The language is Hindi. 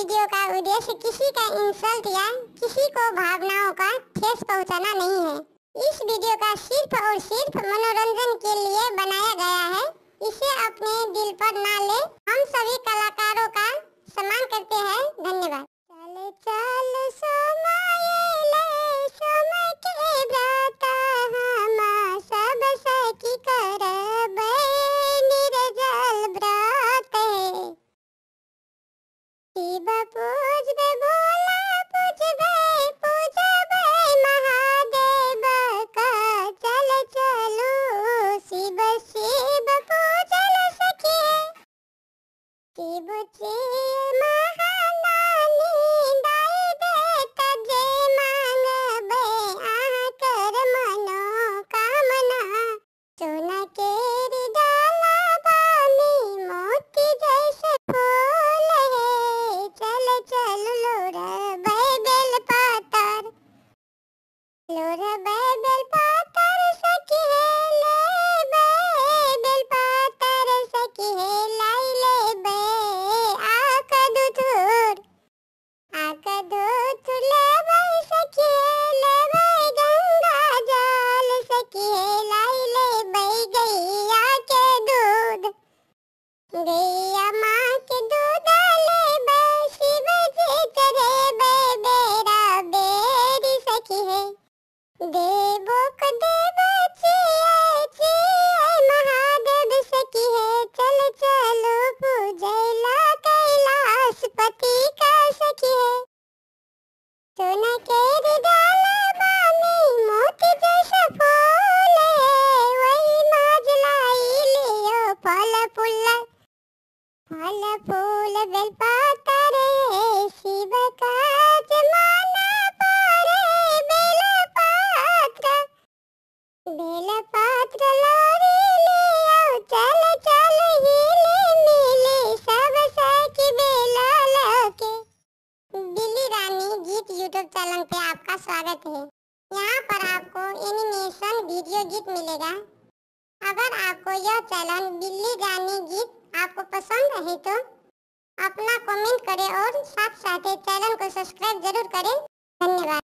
वीडियो का उद्देश्य किसी का इंसल्ट या किसी को भावनाओं का ठेस पहुंचाना नहीं है। इस वीडियो का सिर्फ और सिर्फ मनोरंजन के लिए बनाया गया है। इसे अपने दिल पर ना ले। हम सभी कलाकारों का सम्मान करते हैं। धन्यवाद। चल चल समाये समय के भ्राता हम सब सखी करब निर्जल व्रत। शिव पूजबे भोला पूजबे पूजबे महादेव का चल चलो शिव शिव पूजल सखी। शिव से महादानी दाई देता जे मांगबे आह कर मनोकामना। सोना केरी डाला बानी मोती जैसे फूल है। चल चल लोरबै बेल पातर लोरबै बेल पातर सखी है लेबै बेल पातर सखी है लाई लेबै आकदूत लेबै सखी है लेबै गंगा जल सखी है लाई लेबै गैया के दूध गैया माँ के दूध लेबै शिव जी चढ़ेबै बेरा बेरी सखी है। देवो को देव चिए महादेव सखी है। चल चलो पूजैला कैलाशपति का सखी है। सोना केरी डाला बानी मोती जैसा फूल है। वही माज लाई लियो फल फूल बेल पातर है। शिव का जमाना पारे बेल पात्र लोरी लियो। चल चल हिले मिले सब सखी बेला लके। बिल्ली रानी गीत यूट्यूब चैनल पे आपका स्वागत है। यहाँ पर आपको एनिमेशन वीडियो गीत मिलेगा। अगर आपको यह चैनल बिल्ली रानी गीत आपको पसंद है तो अपना कमेंट करें और साथ साथ चैनल को सब्सक्राइब जरूर करें। धन्यवाद।